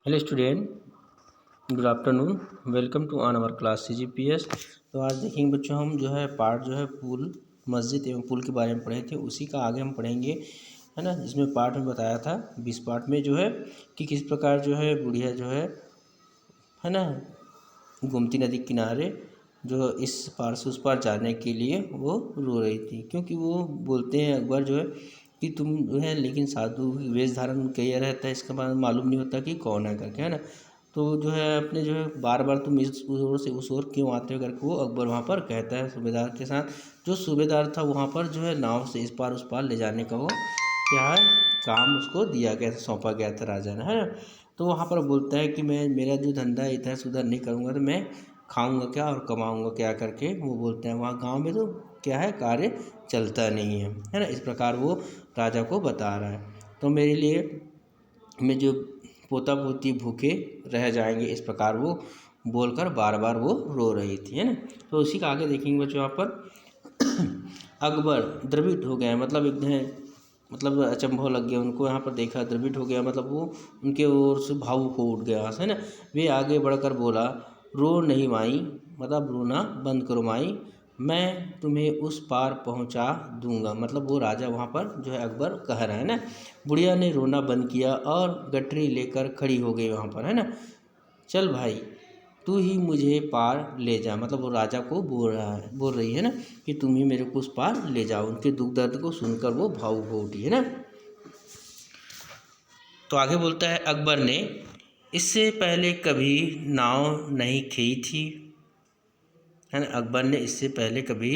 Hello student, good afternoon. Welcome to on our class CGPS। तो आज देखेंगे बच्चों, हम जो है पार्ट जो है पुल, मस्जिद एवं पुल के बारे में पढ़े थे, उसी का आगे हम पढ़ेंगे, है ना। जिसमें पार्ट में बताया था 20 पार्ट में जो है कि किस प्रकार जो है बुढ़िया जो है ना, गोमती नदी के किनारे जो इस पार से उस पार जाने के लिए वो रो रही थी, क्योंकि वो बोलते हैं अकबर जो है कि तुम जो है, लेकिन साधु वेश धारण किया रहता है, इसका मालूम नहीं होता कि कौन है करके, है ना। तो जो है अपने जो है बार बार तुम इस ओर से उस ओर क्यों आते हो करके वो अकबर वहाँ पर कहता है सूबेदार के साथ। जो सूबेदार था वहाँ पर जो है नाव से इस पार उस पार ले जाने का वो क्या है काम उसको दिया गया था, सौंपा गया था राजा ने, है ना। तो वहाँ पर बोलता है कि मैं मेरा जो धंधा है इधर से उधर नहीं करूँगा तो मैं खाऊंगा क्या और कमाऊंगा क्या करके वो बोलते हैं। वहाँ गांव में तो क्या है, कार्य चलता नहीं है ना। इस प्रकार वो राजा को बता रहा है। तो मेरे लिए मैं जो पोता पोती भूखे रह जाएंगे, इस प्रकार वो बोलकर बार बार वो रो रही थी, है ना। तो उसी का आगे देखेंगे बच्चों यहाँ पर अकबर द्रवित हो गए, मतलब मतलब अचंभव लग गया उनको। यहाँ पर देखा द्रवित हो गया, मतलब वो उनके ओर से भावुक हो उठ गया, है ना। वे आगे बढ़कर बोला, रो नहीं माई, मतलब रोना बंद करो माई, मैं तुम्हें उस पार पहुंचा दूंगा। मतलब वो राजा वहाँ पर जो है अकबर कह रहा है ना। बुढ़िया ने रोना बंद किया और गठरी लेकर खड़ी हो गई वहाँ पर, है ना। चल भाई, तू ही मुझे पार ले जा, मतलब वो राजा को बोल रही है ना कि तुम ही मेरे को उस पार ले जाओ। उनके दुख दर्द को सुनकर वो भावुक हो उठी, है ना। तो आगे बोलता है अकबर ने इससे पहले कभी नाव नहीं खी थी, है ना। अकबर ने इससे पहले कभी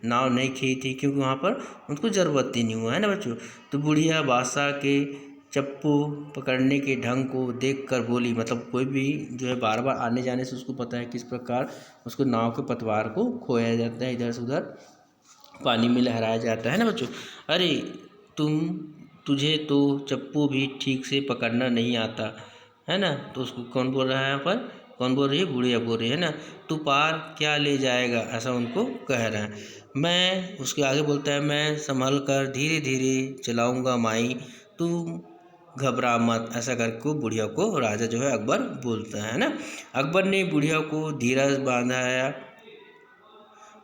नाव नहीं खी थी क्योंकि वहाँ पर उनको ज़रूरत ही नहीं हुआ, है ना बच्चों। तो बुढ़िया बादशाह के चप्पू पकड़ने के ढंग को देखकर बोली, मतलब कोई भी जो है बार बार आने जाने से उसको पता है किस प्रकार उसको नाव के पतवार को खोया जाता है, इधर से उधर पानी में लहराया जाता है ना बच्चों। अरे तुझे तो चप्पू भी ठीक से पकड़ना नहीं आता, है ना। तो उसको कौन बोल रहा है यहाँ पर, कौन बोल रही है, बुढ़िया बोल रही है ना। तू पार क्या ले जाएगा, ऐसा उनको कह रहा है। मैं उसके आगे बोलता है, मैं संभल कर धीरे धीरे चलाऊंगा माई, तू घबरा मत, ऐसा करके बुढ़िया को राजा जो है अकबर बोलता है ना। अकबर ने बुढ़िया को धीरज बांधाया।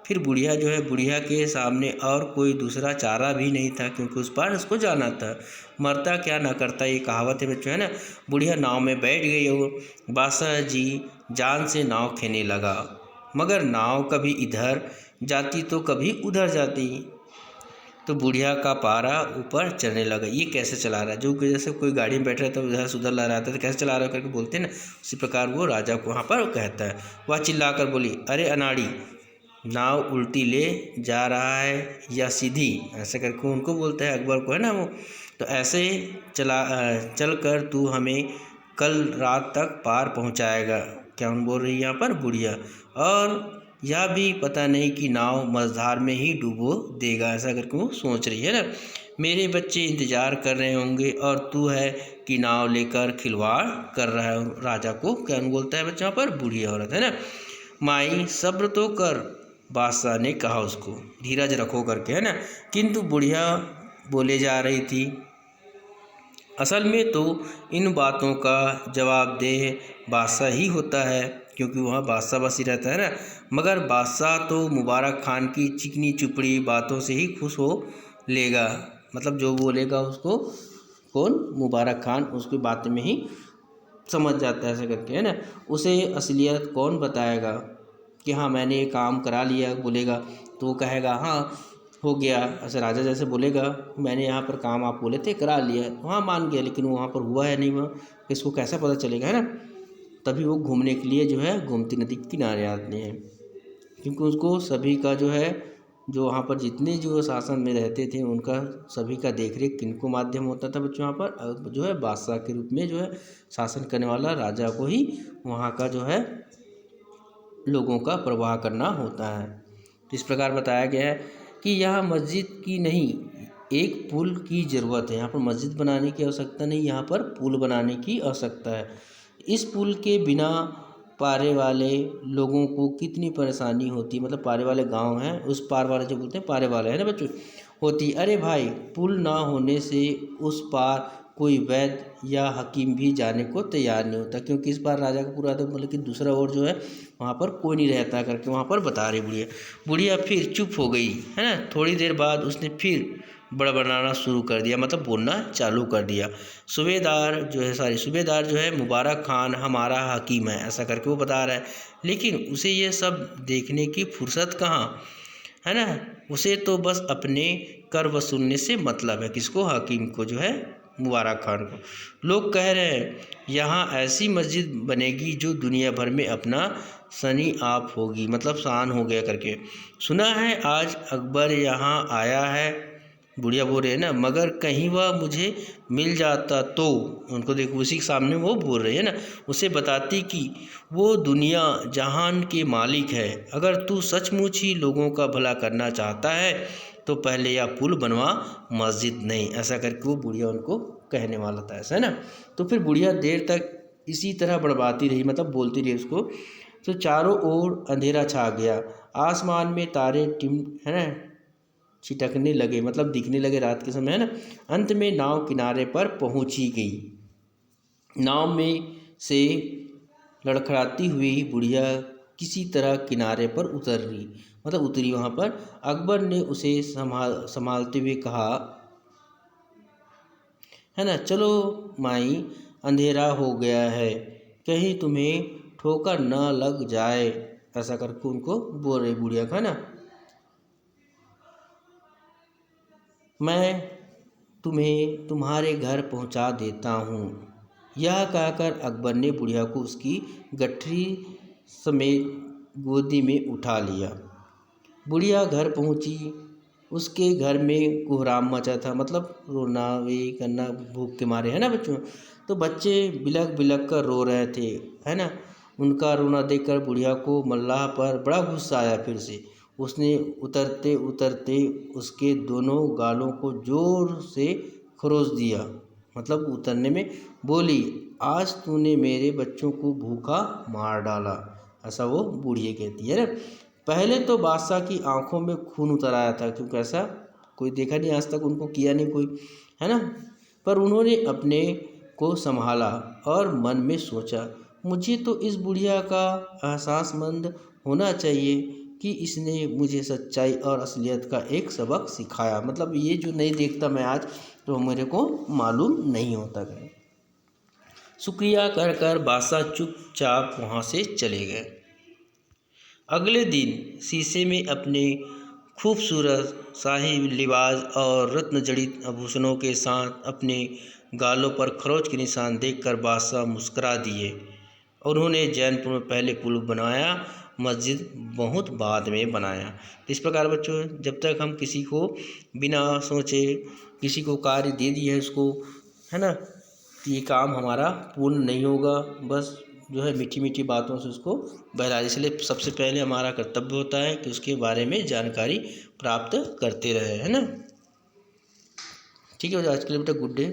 फिर बुढ़िया जो है, बुढ़िया के सामने और कोई दूसरा चारा भी नहीं था, क्योंकि उस पार उसको जाना था। मरता क्या ना करता, ये कहावत है बच्चों, है ना। बुढ़िया नाव में बैठ गई हो, बादशाह जी जान से नाव खेने लगा, मगर नाव कभी इधर जाती तो कभी उधर जाती। तो बुढ़िया का पारा ऊपर चढ़ने लगा। ये कैसे चला रहा है, जो जैसे कोई गाड़ी में बैठ रहा था उधर से उधर लहराता था, कैसे चला रहा है करके बोलते हैं ना, उसी प्रकार वो राजा को वहाँ पर कहता है। वह चिल्लाकर बोली, अरे अनाड़ी, नाव उल्टी ले जा रहा है या सीधी, ऐसे करके उनको बोलता है अकबर को, है ना वो। तो ऐसे चल कर तू हमें कल रात तक पार पहुंचाएगा, क्या उन बोल रही है यहाँ पर बुढ़िया, और यह भी पता नहीं कि नाव मझधार में ही डूबो देगा, ऐसा करके वो सोच रही है ना। मेरे बच्चे इंतजार कर रहे होंगे और तू है कि नाव लेकर खिलवाड़ कर रहा है। राजा को क्या बोलता है बच्चा यहाँ पर, बुढ़िया औरत, है ना। माई सब्र तो कर, बादशाह ने कहा उसको, धीरज रखो करके, है ना। किंतु बुढ़िया बोले जा रही थी, असल में तो इन बातों का जवाबदेह बादशाह ही होता है, क्योंकि वहाँ बादशाह बस ही रहता है ना। मगर बादशाह तो मुबारक खान की चिकनी चुपड़ी बातों से ही खुश हो लेगा, मतलब जो बोलेगा उसको कौन, मुबारक खान, उसकी बात में ही समझ जाता है, ऐसे करके, है ना। उसे असलियत कौन बताएगा कि हाँ मैंने ये काम करा लिया, बोलेगा तो वो कहेगा हाँ हो गया, ऐसे राजा जैसे बोलेगा मैंने यहाँ पर काम आप बोले थे करा लिया, तो हाँ मान गया, लेकिन वहाँ पर हुआ है नहीं हुआ, इसको कैसे पता चलेगा, है ना। तभी वो घूमने के लिए जो है गोमती नदी के किनारे आते हैं, क्योंकि उसको सभी का जो है, जो वहाँ पर जितने जो शासन में रहते थे उनका सभी का देखरेख किनको माध्यम होता था बच्चों, यहाँ पर जो है बादशाह के रूप में जो है शासन करने वाला राजा को ही वहाँ का जो है लोगों का प्रवाह करना होता है। तो इस प्रकार बताया गया है कि यहाँ मस्जिद की नहीं, एक पुल की ज़रूरत है। यहाँ पर मस्जिद बनाने की आवश्यकता नहीं, यहाँ पर पुल बनाने की आवश्यकता है। इस पुल के बिना पारे वाले लोगों को कितनी परेशानी होती, मतलब पारे वाले गांव हैं, उस पार वाले जो बोलते हैं पारे वाले, है ना बच्चों, होती। अरे भाई, पुल ना होने से उस पार कोई वैद्य या हकीम भी जाने को तैयार नहीं होता, क्योंकि इस बार राजा का पूरा था, मतलब कि दूसरा और जो है वहाँ पर कोई नहीं रहता करके वहाँ पर बता रही बुढ़िया। बुढ़िया फिर चुप हो गई, है ना। थोड़ी देर बाद उसने फिर बड़बड़ाना शुरू कर दिया, मतलब बोलना चालू कर दिया। सूबेदार जो है मुबारक खान हमारा हकीम है, ऐसा करके वो बता रहा है। लेकिन उसे ये सब देखने की फुर्सत कहाँ, है ना। उसे तो बस अपने कर वसूलने से मतलब है। किसको? हकीम को, जो है मुबारक खान को। लोग कह रहे हैं यहाँ ऐसी मस्जिद बनेगी जो दुनिया भर में अपना सनी आप होगी, मतलब शान हो गया करके। सुना है आज अकबर यहाँ आया है। बुढ़िया बोल रहे हैं ना, मगर कहीं वह मुझे मिल जाता तो। उनको देखो, उसी के सामने वो बोल रहे हैं ना, उसे बताती कि वो दुनिया जहान के मालिक है। अगर तू सचमुच ही लोगों का भला करना चाहता है तो पहले यह पुल बनवा, मस्जिद नहीं। ऐसा करके वो बुढ़िया उनको कहने वाला था, ऐसा है ना। तो फिर बुढ़िया देर तक इसी तरह बड़बाती रही, मतलब बोलती रही उसको। तो चारों ओर अंधेरा छा गया, आसमान में तारे है ना छिटकने लगे, मतलब दिखने लगे रात के समय, है ना। अंत में नाव किनारे पर पहुंची गई। नाव में से लड़खड़ाती हुई बुढ़िया किसी तरह किनारे पर उतरी वहाँ पर। अकबर ने उसे संभालते हुए कहा, है ना, चलो माई, अंधेरा हो गया है, कहीं तुम्हें ठोकर न लग जाए। ऐसा करके उनको बोल रही बुढ़िया का, ना, मैं तुम्हें तुम्हारे घर पहुंचा देता हूँ। यह कहकर अकबर ने बुढ़िया को उसकी गठरी समेत गोदी में उठा लिया। बुढ़िया घर पहुंची। उसके घर में कोहराम मचा था, मतलब रोना वे करना भूख के मारे, है ना बच्चों। तो बच्चे बिलक बिलक कर रो रहे थे, है ना। उनका रोना देखकर बुढ़िया को मल्लाह पर बड़ा गुस्सा आया। फिर से उसने उतरते उतरते उसके दोनों गालों को जोर से खरोच दिया, मतलब उतरने में। बोली, आज तूने मेरे बच्चों को भूखा मार डाला। ऐसा वो बुढ़िया कहती है ना। पहले तो बादशाह की आंखों में खून उतर आया था, क्योंकि ऐसा कोई देखा नहीं आज तक, उनको किया नहीं कोई, है ना। पर उन्होंने अपने को संभाला और मन में सोचा, मुझे तो इस बुढ़िया का एहसासमंद होना चाहिए कि इसने मुझे सच्चाई और असलियत का एक सबक सिखाया। मतलब ये जो नहीं देखता मैं आज, तो मेरे को मालूम नहीं होता गया। शुक्रिया कर कर बादशाह चुपचाप वहाँ से चले गए। अगले दिन शीशे में अपने खूबसूरत शाही लिबास और रत्न जड़ित आभूषणों के साथ अपने गालों पर खरोच के निशान देखकर बादशाह मुस्करा दिए। उन्होंने जैनपुर में पहले पुल बनाया, मस्जिद बहुत बाद में बनाया। तो इस प्रकार बच्चों, जब तक हम किसी को बिना सोचे किसी को कार्य दे दिए है उसको, है ना, तो ये काम हमारा पूर्ण नहीं होगा। बस जो है मीठी मीठी बातों से उसको बहला। इसलिए सबसे पहले हमारा कर्तव्य होता है कि उसके बारे में जानकारी प्राप्त करते रहे, है ना। ठीक है, आज के लिए बेटा गुड डे।